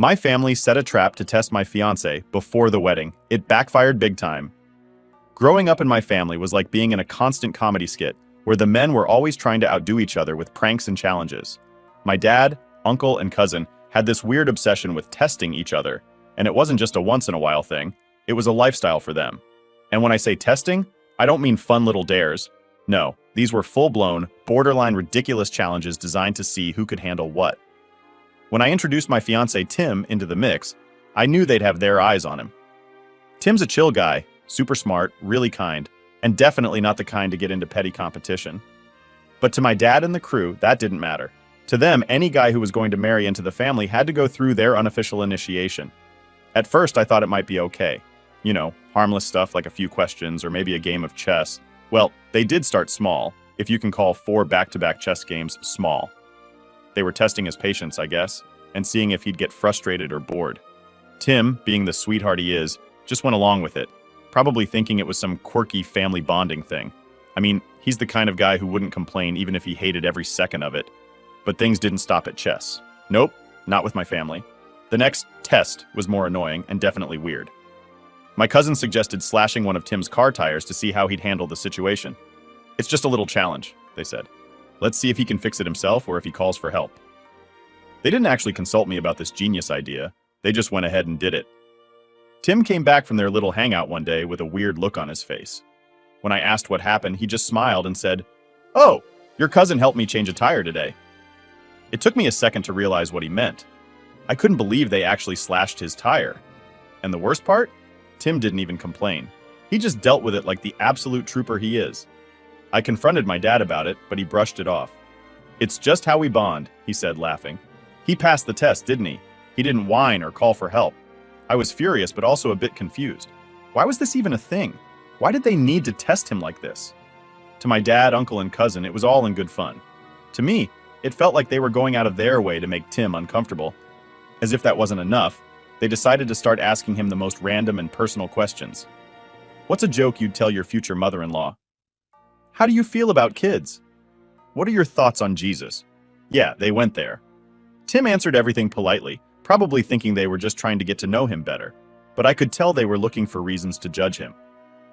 My family set a trap to test my fiancé before the wedding. It backfired big time. Growing up in my family was like being in a constant comedy skit, where the men were always trying to outdo each other with pranks and challenges. My dad, uncle, and cousin had this weird obsession with testing each other, and it wasn't just a once-in-a-while thing, it was a lifestyle for them. And when I say testing, I don't mean fun little dares. No, these were full-blown, borderline ridiculous challenges designed to see who could handle what. When I introduced my fiancé Tim into the mix, I knew they'd have their eyes on him. Tim's a chill guy, super smart, really kind, and definitely not the kind to get into petty competition. But to my dad and the crew, that didn't matter. To them, any guy who was going to marry into the family had to go through their unofficial initiation. At first, I thought it might be okay. You know, harmless stuff like a few questions or maybe a game of chess. Well, they did start small, if you can call 4 back-to-back chess games small. They were testing his patience, I guess, and seeing if he'd get frustrated or bored. Tim, being the sweetheart he is, just went along with it, probably thinking it was some quirky family bonding thing. I mean, he's the kind of guy who wouldn't complain even if he hated every second of it. But things didn't stop at chess. Nope, not with my family. The next test was more annoying and definitely weird. My cousin suggested slashing one of Tim's car tires to see how he'd handle the situation. It's just a little challenge, they said. Let's see if he can fix it himself or if he calls for help. They didn't actually consult me about this genius idea. They just went ahead and did it. Tim came back from their little hangout one day with a weird look on his face. When I asked what happened, he just smiled and said, "Oh, your cousin helped me change a tire today." It took me a second to realize what he meant. I couldn't believe they actually slashed his tire. And the worst part? Tim didn't even complain. He just dealt with it like the absolute trooper he is. I confronted my dad about it, but he brushed it off. "It's just how we bond," he said, laughing. He passed the test, didn't he? He didn't whine or call for help. I was furious, but also a bit confused. Why was this even a thing? Why did they need to test him like this? To my dad, uncle, and cousin, it was all in good fun. To me, it felt like they were going out of their way to make Tim uncomfortable. As if that wasn't enough, they decided to start asking him the most random and personal questions. What's a joke you'd tell your future mother-in-law? How do you feel about kids? What are your thoughts on Jesus? Yeah, they went there. Tim answered everything politely, probably thinking they were just trying to get to know him better. But I could tell they were looking for reasons to judge him.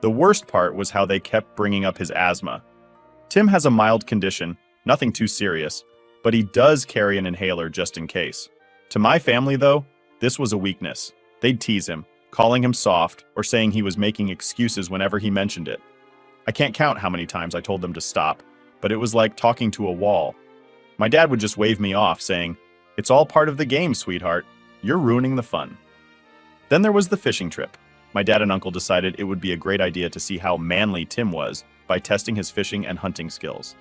The worst part was how they kept bringing up his asthma. Tim has a mild condition, nothing too serious, but he does carry an inhaler just in case. To my family, though, this was a weakness. They'd tease him, calling him soft or saying he was making excuses whenever he mentioned it. I can't count how many times I told them to stop, but it was like talking to a wall. My dad would just wave me off, saying, "It's all part of the game, sweetheart. You're ruining the fun." Then there was the fishing trip. My dad and uncle decided it would be a great idea to see how manly Tim was by testing his fishing and hunting skills.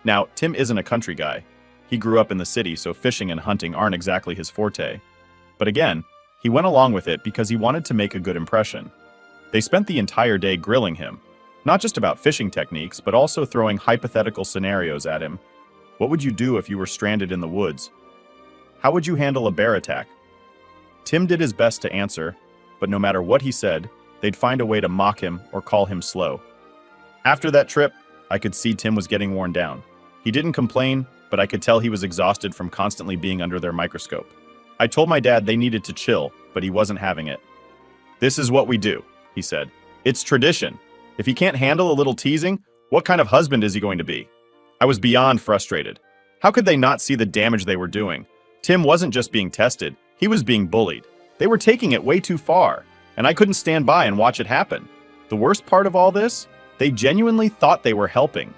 Now, Tim isn't a country guy. He grew up in the city, so fishing and hunting aren't exactly his forte. But again, he went along with it because he wanted to make a good impression. They spent the entire day grilling him, not just about fishing techniques, but also throwing hypothetical scenarios at him. What would you do if you were stranded in the woods? How would you handle a bear attack? Tim did his best to answer, but no matter what he said, they'd find a way to mock him or call him slow. After that trip, I could see Tim was getting worn down. He didn't complain, but I could tell he was exhausted from constantly being under their microscope. I told my dad they needed to chill, but he wasn't having it. "This is what we do," he said. "It's tradition. If he can't handle a little teasing, what kind of husband is he going to be?" I was beyond frustrated. How could they not see the damage they were doing? Tim wasn't just being tested, he was being bullied. They were taking it way too far, and I couldn't stand by and watch it happen. The worst part of all this? They genuinely thought they were helping.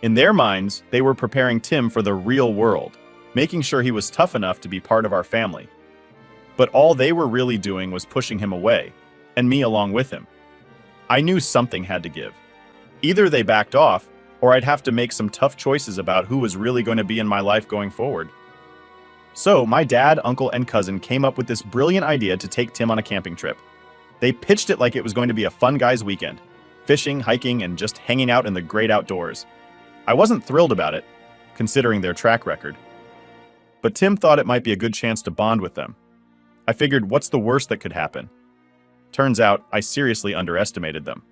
In their minds, they were preparing Tim for the real world, making sure he was tough enough to be part of our family. But all they were really doing was pushing him away, and me along with him. I knew something had to give. Either they backed off, or I'd have to make some tough choices about who was really going to be in my life going forward. So my dad, uncle, and cousin came up with this brilliant idea to take Tim on a camping trip. They pitched it like it was going to be a fun guy's weekend. Fishing, hiking, and just hanging out in the great outdoors. I wasn't thrilled about it, considering their track record. But Tim thought it might be a good chance to bond with them. I figured, what's the worst that could happen? Turns out, I seriously underestimated them.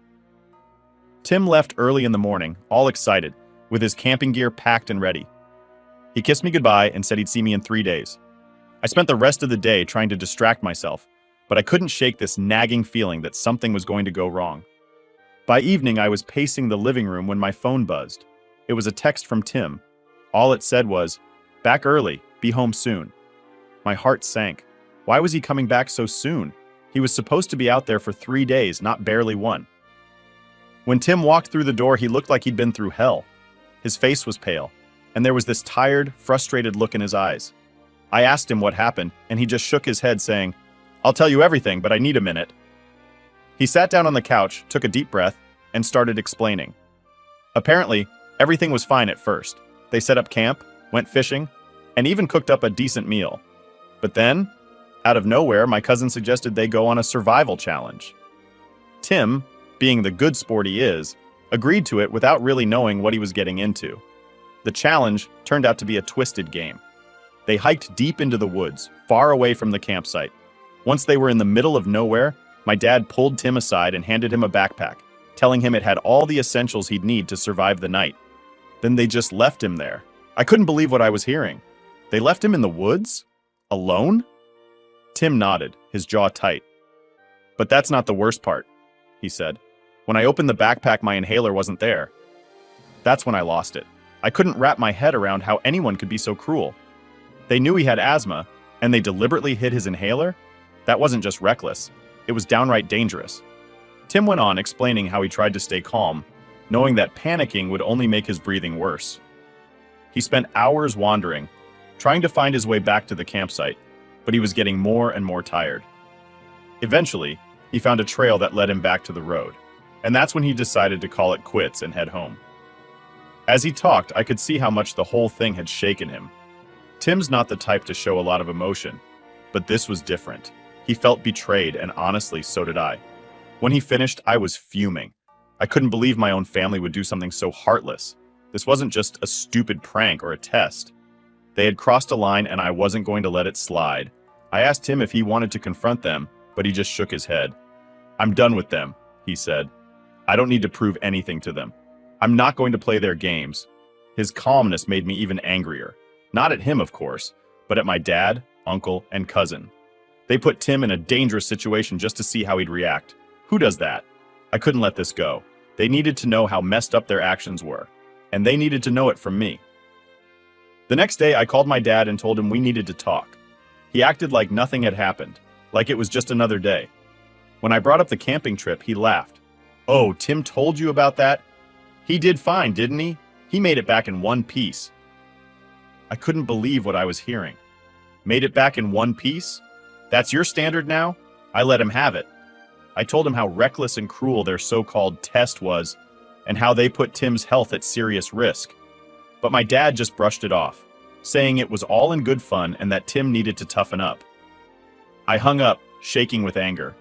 Tim left early in the morning, all excited, with his camping gear packed and ready. He kissed me goodbye and said he'd see me in 3 days. I spent the rest of the day trying to distract myself, but I couldn't shake this nagging feeling that something was going to go wrong. By evening, I was pacing the living room when my phone buzzed. It was a text from Tim. All it said was, "Back early, be home soon." My heart sank. Why was he coming back so soon? He was supposed to be out there for 3 days, not barely one. When Tim walked through the door, he looked like he'd been through hell. His face was pale, and there was this tired, frustrated look in his eyes. I asked him what happened, and he just shook his head saying, "I'll tell you everything, but I need a minute." He sat down on the couch, took a deep breath, and started explaining. Apparently, everything was fine at first. They set up camp, went fishing, and even cooked up a decent meal. But then, out of nowhere, my cousin suggested they go on a survival challenge. Tim, being the good sport he is, agreed to it without really knowing what he was getting into. The challenge turned out to be a twisted game. They hiked deep into the woods, far away from the campsite. Once they were in the middle of nowhere, my dad pulled Tim aside and handed him a backpack, telling him it had all the essentials he'd need to survive the night. Then they just left him there. I couldn't believe what I was hearing. They left him in the woods? Alone? Tim nodded, his jaw tight. "But that's not the worst part," he said. "When I opened the backpack, my inhaler wasn't there. That's when I lost it. I couldn't wrap my head around how anyone could be so cruel. They knew he had asthma, and they deliberately hid his inhaler? That wasn't just reckless. It was downright dangerous." Tim went on explaining how he tried to stay calm, knowing that panicking would only make his breathing worse. He spent hours wandering, trying to find his way back to the campsite, but he was getting more and more tired. Eventually, he found a trail that led him back to the road, and that's when he decided to call it quits and head home. As he talked, I could see how much the whole thing had shaken him. Tim's not the type to show a lot of emotion, but this was different. He felt betrayed, and honestly, so did I. When he finished, I was fuming. I couldn't believe my own family would do something so heartless. This wasn't just a stupid prank or a test. They had crossed a line, and I wasn't going to let it slide. I asked him if he wanted to confront them, but he just shook his head. "I'm done with them," he said. "I don't need to prove anything to them. I'm not going to play their games." His calmness made me even angrier. Not at him, of course, but at my dad, uncle, and cousin. They put Tim in a dangerous situation just to see how he'd react. Who does that? I couldn't let this go. They needed to know how messed up their actions were, and they needed to know it from me. The next day, I called my dad and told him we needed to talk. He acted like nothing had happened, like it was just another day. When I brought up the camping trip, he laughed. "Oh, Tim told you about that? He did fine, didn't he? He made it back in one piece." I couldn't believe what I was hearing. Made it back in one piece? That's your standard now? I let him have it. I told him how reckless and cruel their so-called test was, and how they put Tim's health at serious risk. But my dad just brushed it off, saying it was all in good fun and that Tim needed to toughen up. I hung up, shaking with anger.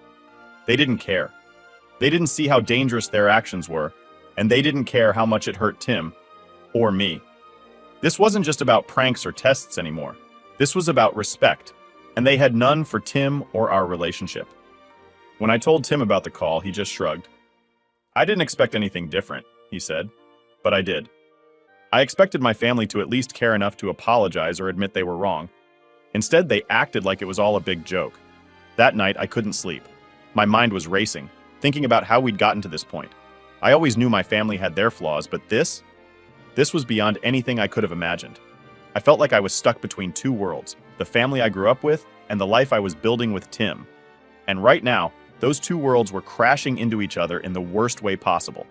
They didn't care. They didn't see how dangerous their actions were, and they didn't care how much it hurt Tim, or me. This wasn't just about pranks or tests anymore. This was about respect, and they had none for Tim or our relationship. When I told Tim about the call, he just shrugged. "I didn't expect anything different," he said, "but I did. I expected my family to at least care enough to apologize or admit they were wrong. Instead, they acted like it was all a big joke. That night, I couldn't sleep. My mind was racing, thinking about how we'd gotten to this point. I always knew my family had their flaws, but this was beyond anything I could have imagined. I felt like I was stuck between two worlds, the family I grew up with and the life I was building with Tim. And right now, those two worlds were crashing into each other in the worst way possible.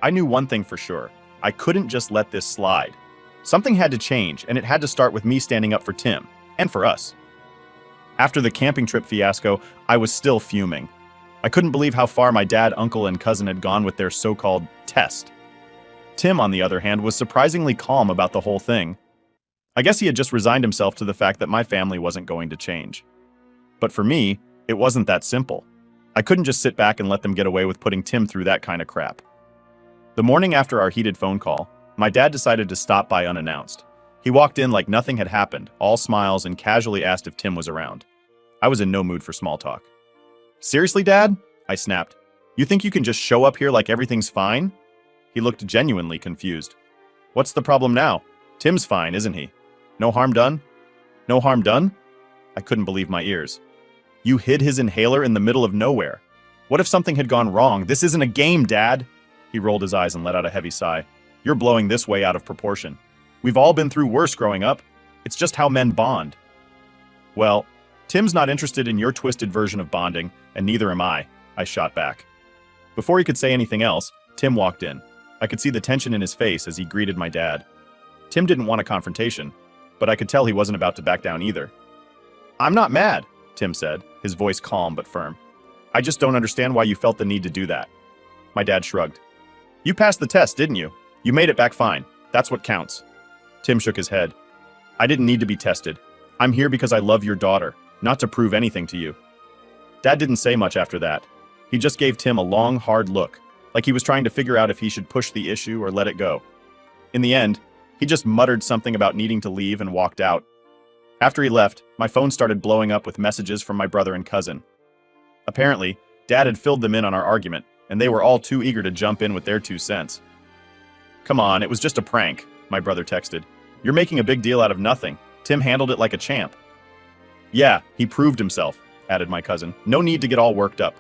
I knew one thing for sure. I couldn't just let this slide. Something had to change, and it had to start with me standing up for Tim, and for us. After the camping trip fiasco, I was still fuming. I couldn't believe how far my dad, uncle, and cousin had gone with their so-called test. Tim, on the other hand, was surprisingly calm about the whole thing. I guess he had just resigned himself to the fact that my family wasn't going to change. But for me, it wasn't that simple. I couldn't just sit back and let them get away with putting Tim through that kind of crap. The morning after our heated phone call, my dad decided to stop by unannounced. He walked in like nothing had happened, all smiles, and casually asked if Tim was around. I was in no mood for small talk. "Seriously, Dad?" I snapped. "You think you can just show up here like everything's fine?" He looked genuinely confused. "What's the problem now? Tim's fine, isn't he? No harm done?" "No harm done? I couldn't believe my ears. You hid his inhaler in the middle of nowhere. What if something had gone wrong? This isn't a game, Dad. He rolled his eyes and let out a heavy sigh. You're blowing this way out of proportion. We've all been through worse growing up. It's just how men bond. Well, Tim's not interested in your twisted version of bonding, and neither am I shot back. Before he could say anything else, Tim walked in. I could see the tension in his face as he greeted my dad. Tim didn't want a confrontation, but I could tell he wasn't about to back down either. I'm not mad, Tim said, his voice calm but firm. I just don't understand why you felt the need to do that. My dad shrugged. You passed the test, didn't you? You made it back fine. That's what counts. Tim shook his head. I didn't need to be tested. I'm here because I love your daughter, not to prove anything to you. Dad didn't say much after that. He just gave Tim a long, hard look, like he was trying to figure out if he should push the issue or let it go. In the end, he just muttered something about needing to leave and walked out. After he left, my phone started blowing up with messages from my brother and cousin. Apparently, Dad had filled them in on our argument, and they were all too eager to jump in with their 2 cents. Come on, it was just a prank, my brother texted. You're making a big deal out of nothing. Tim handled it like a champ. Yeah, he proved himself, added my cousin. No need to get all worked up.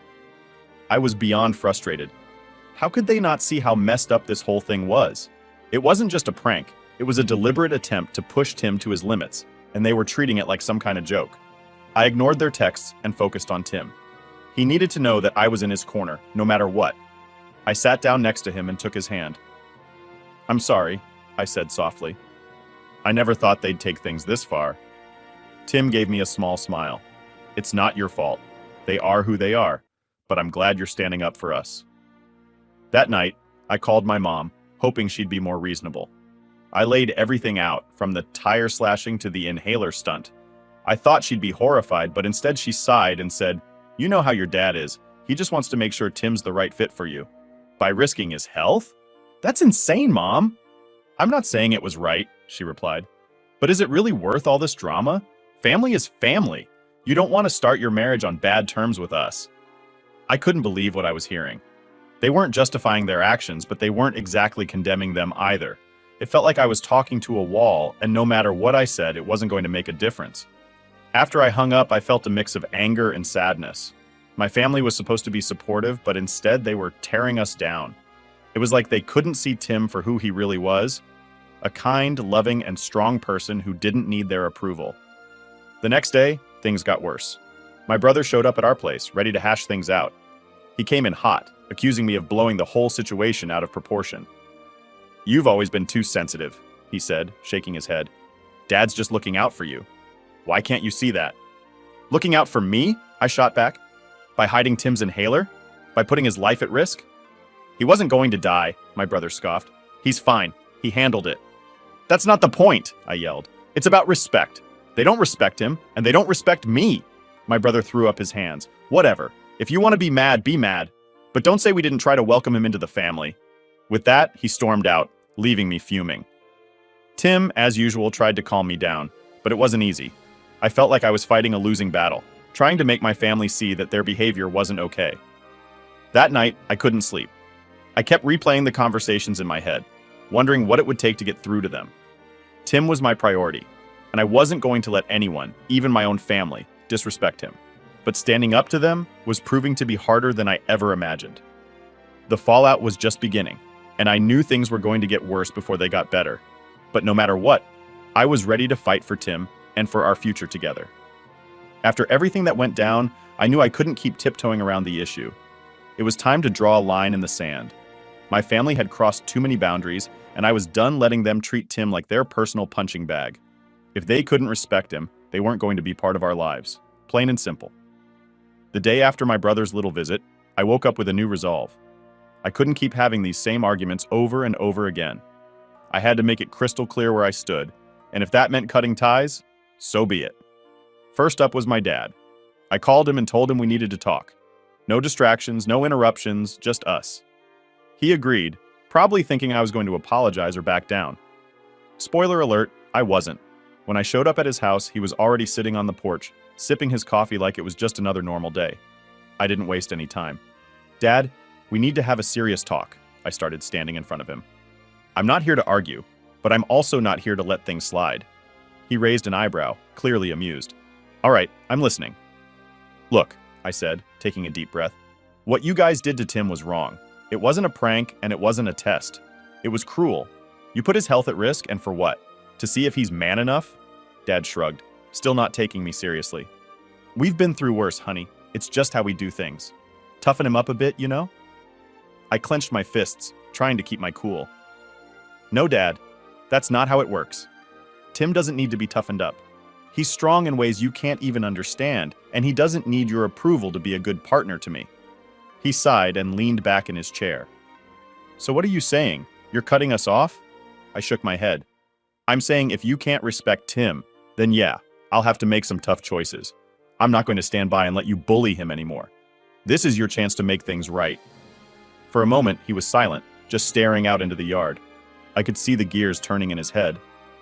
I was beyond frustrated. How could they not see how messed up this whole thing was? It wasn't just a prank. It was a deliberate attempt to push Tim to his limits, and they were treating it like some kind of joke. I ignored their texts and focused on Tim. He needed to know that I was in his corner, no matter what. I sat down next to him and took his hand. I'm sorry, I said softly. I never thought they'd take things this far. Tim gave me a small smile. It's not your fault. They are who they are, but I'm glad you're standing up for us. That night, I called my mom, hoping she'd be more reasonable. I laid everything out, from the tire slashing to the inhaler stunt. I thought she'd be horrified, but instead she sighed and said, You know how your dad is. He just wants to make sure Tim's the right fit for you. By risking his health? That's insane, Mom. I'm not saying it was right, she replied. But is it really worth all this drama? Family is family. You don't want to start your marriage on bad terms with us. I couldn't believe what I was hearing. They weren't justifying their actions, but they weren't exactly condemning them either. It felt like I was talking to a wall, and no matter what I said, it wasn't going to make a difference. After I hung up, I felt a mix of anger and sadness. My family was supposed to be supportive, but instead they were tearing us down. It was like they couldn't see Tim for who he really was, a kind, loving, and strong person who didn't need their approval. The next day, things got worse. My brother showed up at our place, ready to hash things out. He came in hot, accusing me of blowing the whole situation out of proportion. You've always been too sensitive, he said, shaking his head. Dad's just looking out for you. Why can't you see that? Looking out for me? I shot back. By hiding Tim's inhaler? By putting his life at risk? He wasn't going to die, my brother scoffed. He's fine. He handled it. That's not the point, I yelled. It's about respect. They don't respect him, and they don't respect me. My brother threw up his hands. Whatever. If you want to be mad, but don't say we didn't try to welcome him into the family. With that, he stormed out, leaving me fuming. Tim, as usual, tried to calm me down, but it wasn't easy. I felt like I was fighting a losing battle, trying to make my family see that their behavior wasn't okay. That night, I couldn't sleep. I kept replaying the conversations in my head, wondering what it would take to get through to them. Tim was my priority, and I wasn't going to let anyone, even my own family, disrespect him. But standing up to them was proving to be harder than I ever imagined. The fallout was just beginning, and I knew things were going to get worse before they got better. But no matter what, I was ready to fight for Tim and for our future together. After everything that went down, I knew I couldn't keep tiptoeing around the issue. It was time to draw a line in the sand. My family had crossed too many boundaries, and I was done letting them treat Tim like their personal punching bag. If they couldn't respect him, they weren't going to be part of our lives. Plain and simple. The day after my brother's little visit, I woke up with a new resolve. I couldn't keep having these same arguments over and over again. I had to make it crystal clear where I stood, and if that meant cutting ties, so be it. First up was my dad. I called him and told him we needed to talk. No distractions, no interruptions, just us. He agreed, probably thinking I was going to apologize or back down. Spoiler alert, I wasn't. When I showed up at his house, he was already sitting on the porch, sipping his coffee like it was just another normal day. I didn't waste any time. Dad, we need to have a serious talk, I started, standing in front of him. I'm not here to argue, but I'm also not here to let things slide. He raised an eyebrow, clearly amused. All right, I'm listening. Look, I said, taking a deep breath. What you guys did to Tim was wrong. It wasn't a prank and it wasn't a test. It was cruel. You put his health at risk, and for what? To see if he's man enough? Dad shrugged, still not taking me seriously. We've been through worse, honey. It's just how we do things. Toughen him up a bit, you know? I clenched my fists, trying to keep my cool. No, Dad. That's not how it works. Tim doesn't need to be toughened up. He's strong in ways you can't even understand, and he doesn't need your approval to be a good partner to me. He sighed and leaned back in his chair. So what are you saying? You're cutting us off? I shook my head. I'm saying if you can't respect Tim, then yeah, I'll have to make some tough choices. I'm not going to stand by and let you bully him anymore. This is your chance to make things right. For a moment, he was silent, just staring out into the yard. I could see the gears turning in his head,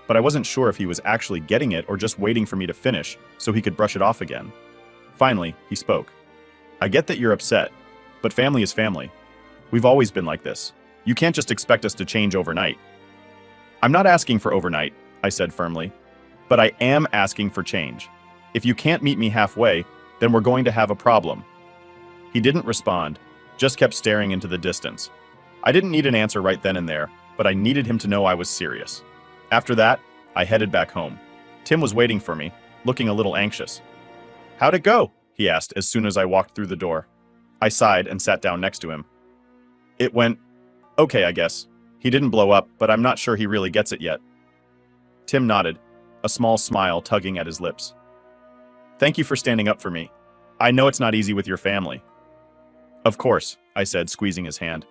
but I wasn't sure if he was actually getting it or just waiting for me to finish so he could brush it off again. Finally, he spoke. I get that you're upset, but family is family. We've always been like this. You can't just expect us to change overnight. I'm not asking for overnight, I said firmly, but I am asking for change. If you can't meet me halfway, then we're going to have a problem. He didn't respond, just kept staring into the distance. I didn't need an answer right then and there, but I needed him to know I was serious. After that, I headed back home. Tim was waiting for me, looking a little anxious. How'd it go? He asked as soon as I walked through the door. I sighed and sat down next to him. It went okay, I guess. He didn't blow up, but I'm not sure he really gets it yet. Tim nodded, a small smile tugging at his lips. Thank you for standing up for me. I know it's not easy with your family. Of course, I said, squeezing his hand.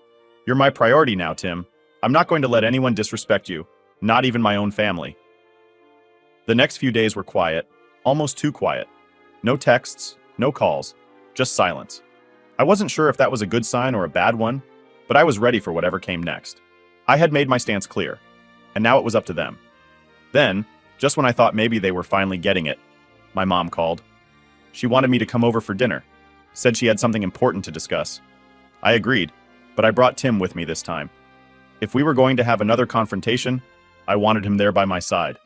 You're my priority now, Tim. I'm not going to let anyone disrespect you, not even my own family. The next few days were quiet, almost too quiet. No texts, no calls, just silence. I wasn't sure if that was a good sign or a bad one, but I was ready for whatever came next. I had made my stance clear, and now it was up to them. Then, just when I thought maybe they were finally getting it, my mom called. She wanted me to come over for dinner, said she had something important to discuss. I agreed, but I brought Tim with me this time. If we were going to have another confrontation, I wanted him there by my side.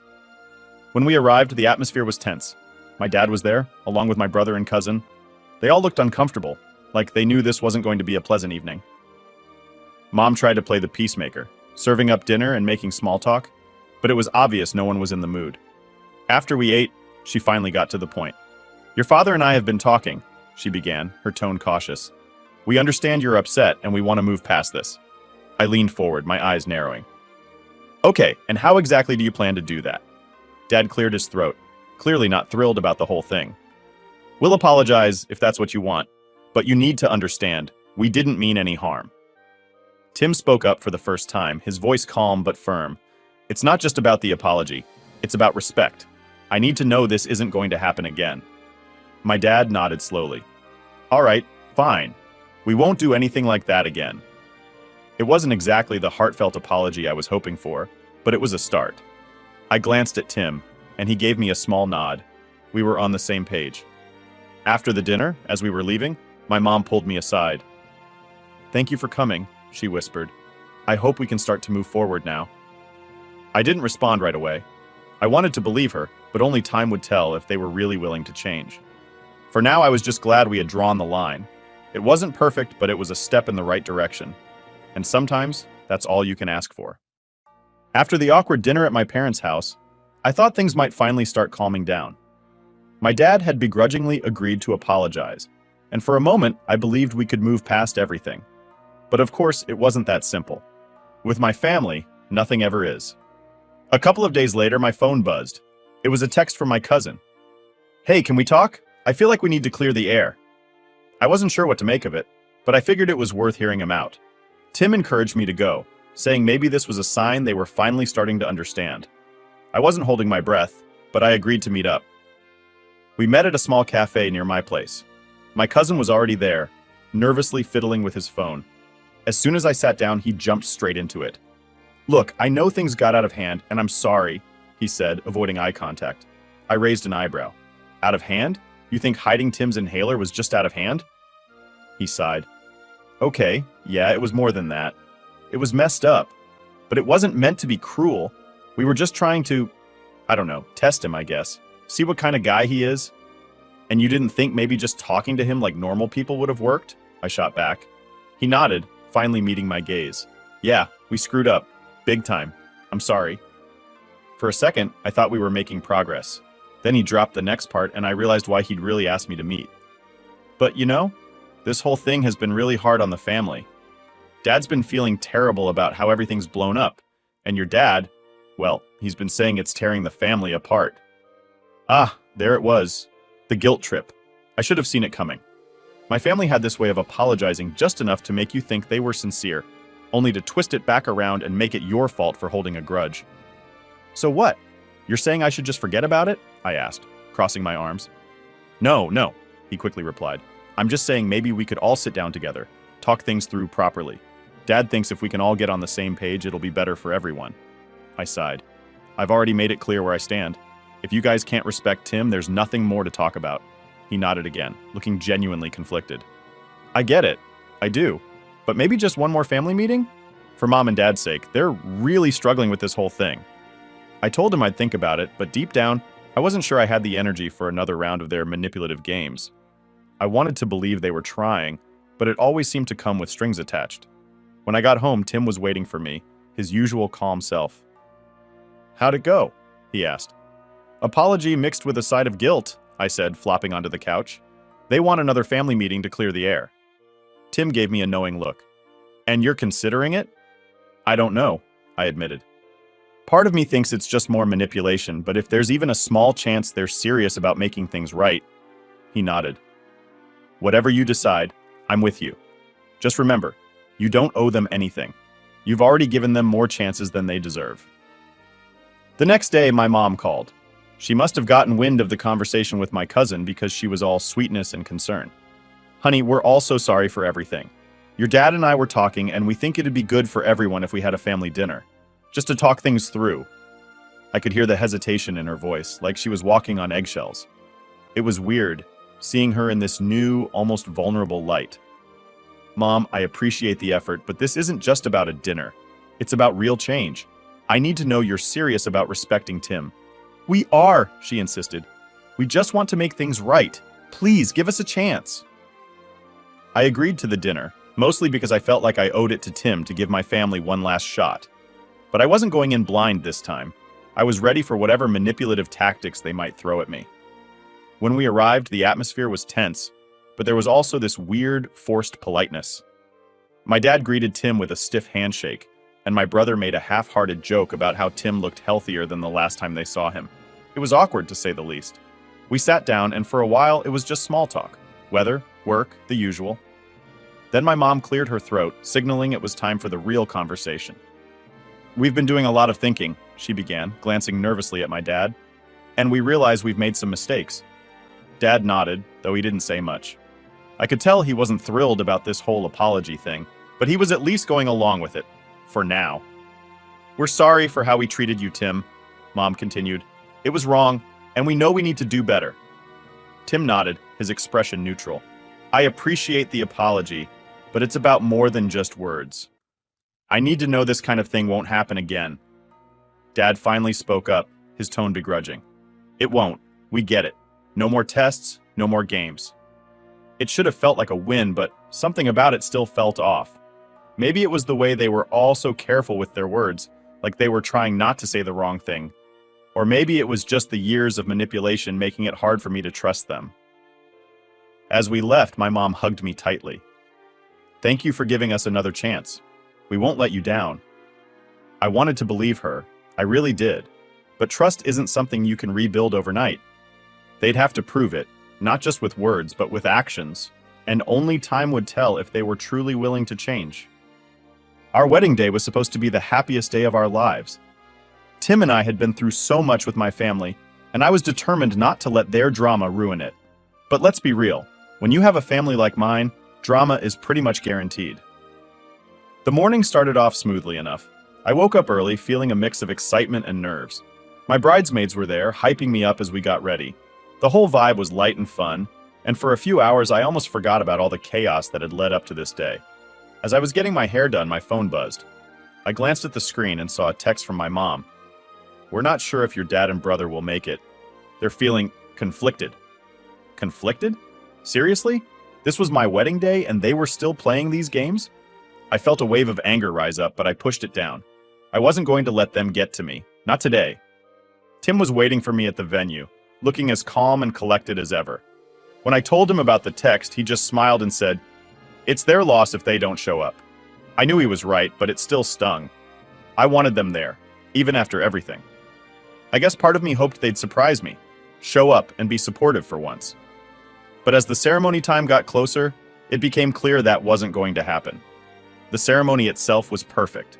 When we arrived, the atmosphere was tense. My dad was there, along with my brother and cousin. They all looked uncomfortable, like they knew this wasn't going to be a pleasant evening. Mom tried to play the peacemaker, serving up dinner and making small talk, but it was obvious no one was in the mood. After we ate, she finally got to the point. Your father and I have been talking, she began, her tone cautious. We understand you're upset and we want to move past this. I leaned forward, my eyes narrowing. Okay, and how exactly do you plan to do that? Dad cleared his throat, clearly not thrilled about the whole thing. We'll apologize if that's what you want, but you need to understand, we didn't mean any harm. Tim spoke up for the first time, his voice calm but firm. It's not just about the apology, it's about respect. I need to know this isn't going to happen again. My dad nodded slowly. All right, fine. We won't do anything like that again. It wasn't exactly the heartfelt apology I was hoping for, but it was a start. I glanced at Tim, and he gave me a small nod. We were on the same page. After the dinner, as we were leaving, my mom pulled me aside. Thank you for coming, she whispered. I hope we can start to move forward now. I didn't respond right away. I wanted to believe her, but only time would tell if they were really willing to change. For now, I was just glad we had drawn the line. It wasn't perfect, but it was a step in the right direction. And sometimes, that's all you can ask for. After the awkward dinner at my parents' house, I thought things might finally start calming down. My dad had begrudgingly agreed to apologize, and for a moment, I believed we could move past everything. But of course, it wasn't that simple. With my family, nothing ever is. A couple of days later, my phone buzzed. It was a text from my cousin. Hey, can we talk? I feel like we need to clear the air. I wasn't sure what to make of it, but I figured it was worth hearing him out. Tim encouraged me to go, saying maybe this was a sign they were finally starting to understand. I wasn't holding my breath, but I agreed to meet up. We met at a small cafe near my place. My cousin was already there, nervously fiddling with his phone. As soon as I sat down, he jumped straight into it. Look, I know things got out of hand, and I'm sorry, he said, avoiding eye contact. I raised an eyebrow. Out of hand? You think hiding Tim's inhaler was just out of hand? He sighed. Okay, yeah, it was more than that. It was messed up. But it wasn't meant to be cruel. We were just trying to, I don't know, test him, I guess. See what kind of guy he is. And you didn't think maybe just talking to him like normal people would have worked? I shot back. He nodded, finally meeting my gaze. Yeah, we screwed up. Big time. I'm sorry. For a second, I thought we were making progress. Then he dropped the next part and I realized why he'd really asked me to meet. But you know, this whole thing has been really hard on the family. Dad's been feeling terrible about how everything's blown up. And your dad, well, he's been saying it's tearing the family apart. Ah, there it was. The guilt trip. I should have seen it coming. My family had this way of apologizing just enough to make you think they were sincere, only to twist it back around and make it your fault for holding a grudge. So what? You're saying I should just forget about it? I asked, crossing my arms. No, he quickly replied. I'm just saying maybe we could all sit down together, talk things through properly. Dad thinks if we can all get on the same page, it'll be better for everyone. I sighed. I've already made it clear where I stand. If you guys can't respect Tim, there's nothing more to talk about. He nodded again, looking genuinely conflicted. I get it. I do. But maybe just one more family meeting? For Mom and Dad's sake, they're really struggling with this whole thing. I told him I'd think about it, but deep down, I wasn't sure I had the energy for another round of their manipulative games. I wanted to believe they were trying, but it always seemed to come with strings attached. When I got home, Tim was waiting for me, his usual calm self. How'd it go? He asked. Apology mixed with a side of guilt, I said, flopping onto the couch. They want another family meeting to clear the air. Tim gave me a knowing look. And you're considering it? I don't know, I admitted. Part of me thinks it's just more manipulation, but if there's even a small chance they're serious about making things right, he nodded. Whatever you decide, I'm with you. Just remember, you don't owe them anything. You've already given them more chances than they deserve. The next day, my mom called. She must have gotten wind of the conversation with my cousin because she was all sweetness and concern. Honey, we're all so sorry for everything. Your dad and I were talking, and we think it'd be good for everyone if we had a family dinner. Just to talk things through. I could hear the hesitation in her voice, like she was walking on eggshells. It was weird, seeing her in this new, almost vulnerable light. Mom, I appreciate the effort, but this isn't just about a dinner. It's about real change. I need to know you're serious about respecting Tim. We are, she insisted. We just want to make things right. Please, give us a chance. I agreed to the dinner, mostly because I felt like I owed it to Tim to give my family one last shot. But I wasn't going in blind this time. I was ready for whatever manipulative tactics they might throw at me. When we arrived, the atmosphere was tense, but there was also this weird, forced politeness. My dad greeted Tim with a stiff handshake, and my brother made a half-hearted joke about how Tim looked healthier than the last time they saw him. It was awkward, to say the least. We sat down, and for a while, it was just small talk. Weather, work, the usual. Then my mom cleared her throat, signaling it was time for the real conversation. We've been doing a lot of thinking, she began, glancing nervously at my dad. And we realize we've made some mistakes. Dad nodded, though he didn't say much. I could tell he wasn't thrilled about this whole apology thing, but he was at least going along with it. For now. We're sorry for how we treated you, Tim, Mom continued. It was wrong, and we know we need to do better. Tim nodded, his expression neutral. I appreciate the apology, but it's about more than just words. I need to know this kind of thing won't happen again. Dad finally spoke up, his tone begrudging. It won't. We get it. No more tests, no more games. It should have felt like a win, but something about it still felt off. Maybe it was the way they were all so careful with their words, like they were trying not to say the wrong thing. Or maybe it was just the years of manipulation making it hard for me to trust them. As we left, my mom hugged me tightly. Thank you for giving us another chance. We won't let you down. I wanted to believe her. I really did. But trust isn't something you can rebuild overnight. They'd have to prove it, not just with words, but with actions. And only time would tell if they were truly willing to change. Our wedding day was supposed to be the happiest day of our lives. Tim and I had been through so much with my family, and I was determined not to let their drama ruin it. But let's be real, when you have a family like mine, drama is pretty much guaranteed. The morning started off smoothly enough. I woke up early, feeling a mix of excitement and nerves. My bridesmaids were there, hyping me up as we got ready. The whole vibe was light and fun, and for a few hours I almost forgot about all the chaos that had led up to this day. As I was getting my hair done, my phone buzzed. I glanced at the screen and saw a text from my mom. We're not sure if your dad and brother will make it. They're feeling conflicted. Conflicted? Seriously? This was my wedding day and they were still playing these games? I felt a wave of anger rise up, but I pushed it down. I wasn't going to let them get to me. Not today. Tim was waiting for me at the venue, looking as calm and collected as ever. When I told him about the text, he just smiled and said, "It's their loss if they don't show up." I knew he was right, but it still stung. I wanted them there, even after everything. I guess part of me hoped they'd surprise me, show up and be supportive for once. But as the ceremony time got closer, it became clear that wasn't going to happen. The ceremony itself was perfect.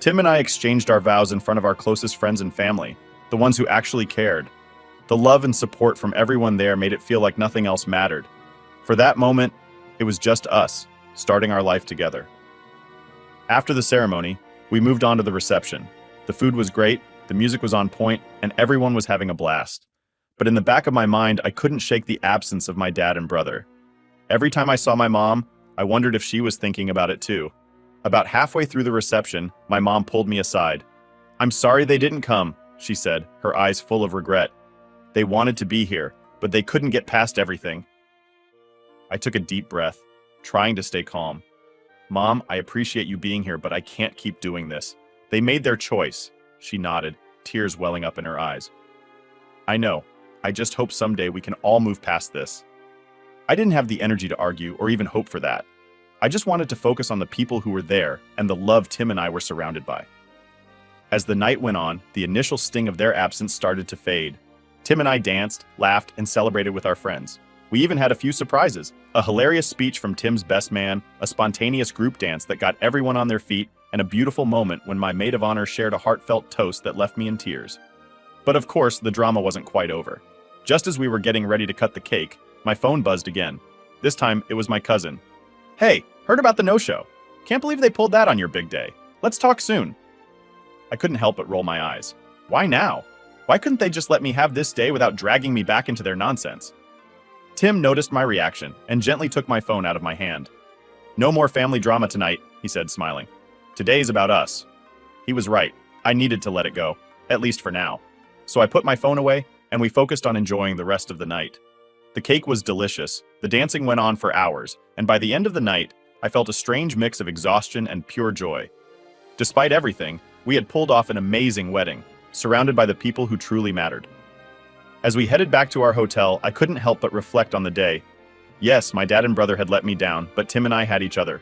Tim and I exchanged our vows in front of our closest friends and family, the ones who actually cared. The love and support from everyone there made it feel like nothing else mattered. For that moment, it was just us, starting our life together. After the ceremony, we moved on to the reception. The food was great, the music was on point, and everyone was having a blast. But in the back of my mind, I couldn't shake the absence of my dad and brother. Every time I saw my mom, I wondered if she was thinking about it too. About halfway through the reception, my mom pulled me aside. "I'm sorry they didn't come," she said, her eyes full of regret. They wanted to be here, but they couldn't get past everything. I took a deep breath, trying to stay calm. "Mom, I appreciate you being here, but I can't keep doing this. They made their choice." She nodded, tears welling up in her eyes. "I know. I just hope someday we can all move past this." I didn't have the energy to argue or even hope for that. I just wanted to focus on the people who were there and the love Tim and I were surrounded by. As the night went on, the initial sting of their absence started to fade. Tim and I danced, laughed, and celebrated with our friends. We even had a few surprises. A hilarious speech from Tim's best man, a spontaneous group dance that got everyone on their feet, and a beautiful moment when my maid of honor shared a heartfelt toast that left me in tears. But of course, the drama wasn't quite over. Just as we were getting ready to cut the cake, my phone buzzed again. This time, it was my cousin. "Hey, heard about the no-show. Can't believe they pulled that on your big day. Let's talk soon." I couldn't help but roll my eyes. Why now? Why couldn't they just let me have this day without dragging me back into their nonsense? Tim noticed my reaction and gently took my phone out of my hand. "No more family drama tonight," he said, smiling. "Today's about us." He was right. I needed to let it go, at least for now. So I put my phone away, and we focused on enjoying the rest of the night. The cake was delicious, the dancing went on for hours, and by the end of the night, I felt a strange mix of exhaustion and pure joy. Despite everything, we had pulled off an amazing wedding, surrounded by the people who truly mattered. As we headed back to our hotel, I couldn't help but reflect on the day. Yes, my dad and brother had let me down, but Tim and I had each other.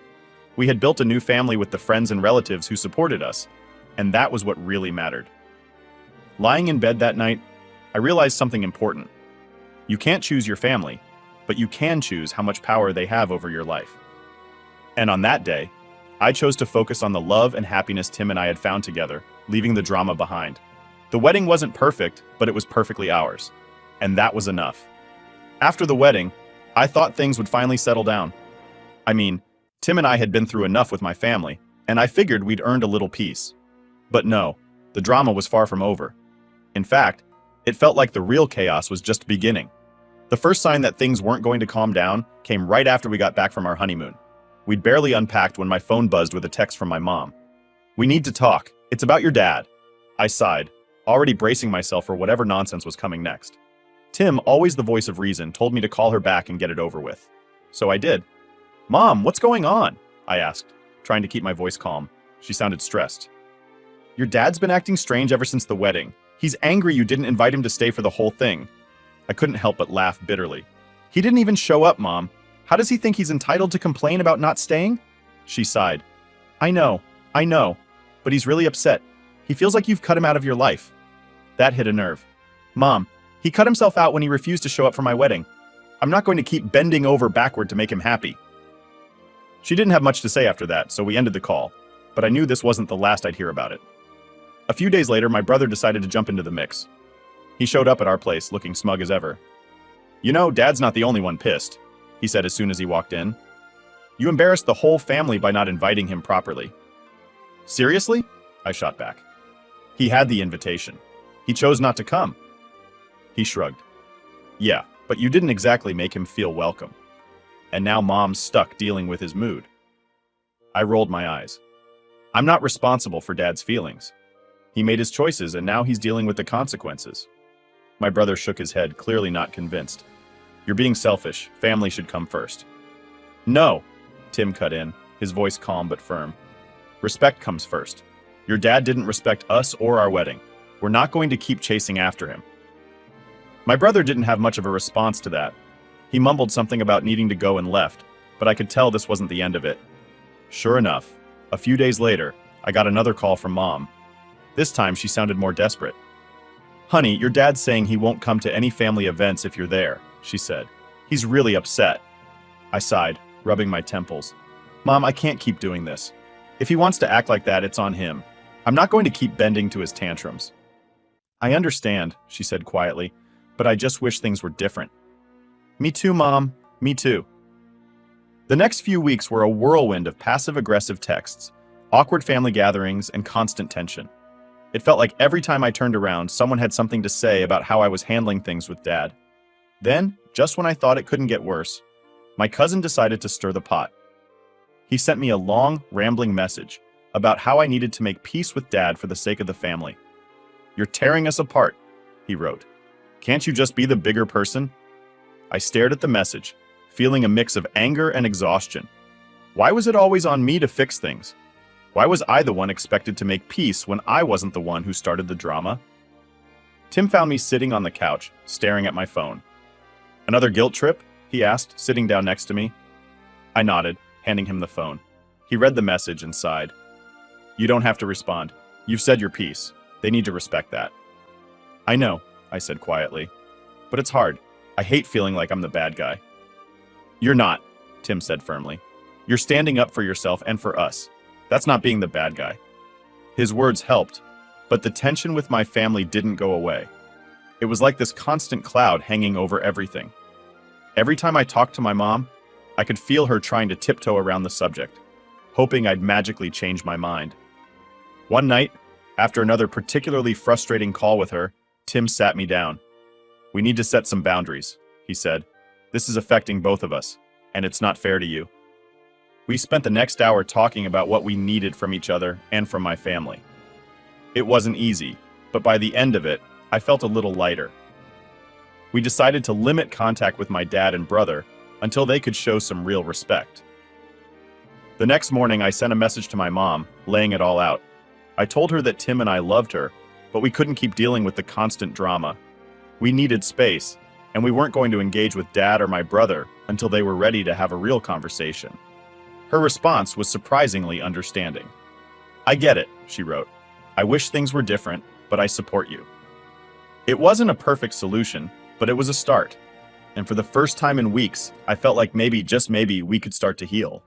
We had built a new family with the friends and relatives who supported us, and that was what really mattered. Lying in bed that night, I realized something important. You can't choose your family, but you can choose how much power they have over your life. And on that day, I chose to focus on the love and happiness Tim and I had found together, leaving the drama behind. The wedding wasn't perfect, but it was perfectly ours. And that was enough. After the wedding, I thought things would finally settle down. I mean, Tim and I had been through enough with my family, and I figured we'd earned a little peace. But no, the drama was far from over. In fact, it felt like the real chaos was just beginning. The first sign that things weren't going to calm down came right after we got back from our honeymoon. We'd barely unpacked when my phone buzzed with a text from my mom. "We need to talk. It's about your dad." I sighed, already bracing myself for whatever nonsense was coming next. Tim, always the voice of reason, told me to call her back and get it over with. So I did. "Mom, what's going on?" I asked, trying to keep my voice calm. She sounded stressed. "Your dad's been acting strange ever since the wedding. He's angry you didn't invite him to stay for the whole thing." I couldn't help but laugh bitterly. "He didn't even show up, Mom. How does he think he's entitled to complain about not staying?" She sighed. I know, but he's really upset. He feels like you've cut him out of your life." That hit a nerve. "Mom, he cut himself out when he refused to show up for my wedding. I'm not going to keep bending over backward to make him happy." She didn't have much to say after that, so we ended the call, but I knew this wasn't the last I'd hear about it. A few days later, my brother decided to jump into the mix. He showed up at our place, looking smug as ever. "You know, Dad's not the only one pissed," he said as soon as he walked in. "You embarrassed the whole family by not inviting him properly." "Seriously?" I shot back. "He had the invitation. He chose not to come." He shrugged. "Yeah, but you didn't exactly make him feel welcome. And now Mom's stuck dealing with his mood." I rolled my eyes. "I'm not responsible for Dad's feelings. He made his choices and now he's dealing with the consequences." My brother shook his head, clearly not convinced. You're being selfish. Family should come first. No, Tim cut in, his voice calm but firm. Respect comes first. Your dad didn't respect us or our wedding. We're not going to keep chasing after him. My brother didn't have much of a response to that. He mumbled something about needing to go and left, but I could tell this wasn't the end of it. Sure enough, a few days later, I got another call from Mom. This time she sounded more desperate. Honey, your dad's saying he won't come to any family events if you're there, she said. He's really upset. I sighed, rubbing my temples. Mom, I can't keep doing this. If he wants to act like that, it's on him. I'm not going to keep bending to his tantrums. I understand, she said quietly, but I just wish things were different. Me too, Mom. Me too. The next few weeks were a whirlwind of passive-aggressive texts, awkward family gatherings, and constant tension. It felt like every time I turned around, someone had something to say about how I was handling things with Dad. Then, just when I thought it couldn't get worse, my cousin decided to stir the pot. He sent me a long, rambling message about how I needed to make peace with Dad for the sake of the family. You're tearing us apart, he wrote. Can't you just be the bigger person? I stared at the message, feeling a mix of anger and exhaustion. Why was it always on me to fix things? Why was I the one expected to make peace when I wasn't the one who started the drama? Tim found me sitting on the couch, staring at my phone. Another guilt trip? He asked, sitting down next to me. I nodded, handing him the phone. He read the message and sighed. You don't have to respond. You've said your piece. They need to respect that. I know, I said quietly. But it's hard. I hate feeling like I'm the bad guy. You're not, Tim said firmly. You're standing up for yourself and for us. That's not being the bad guy. His words helped, but the tension with my family didn't go away. It was like this constant cloud hanging over everything. Every time I talked to my mom, I could feel her trying to tiptoe around the subject, hoping I'd magically change my mind. One night, after another particularly frustrating call with her, Tim sat me down. We need to set some boundaries, he said. This is affecting both of us, and it's not fair to you. We spent the next hour talking about what we needed from each other and from my family. It wasn't easy, but by the end of it, I felt a little lighter. We decided to limit contact with my dad and brother until they could show some real respect. The next morning, I sent a message to my mom, laying it all out. I told her that Tim and I loved her, but we couldn't keep dealing with the constant drama. We needed space, and we weren't going to engage with Dad or my brother until they were ready to have a real conversation. Her response was surprisingly understanding. I get it, she wrote. I wish things were different, but I support you. It wasn't a perfect solution, but it was a start. And for the first time in weeks, I felt like maybe, just maybe, we could start to heal.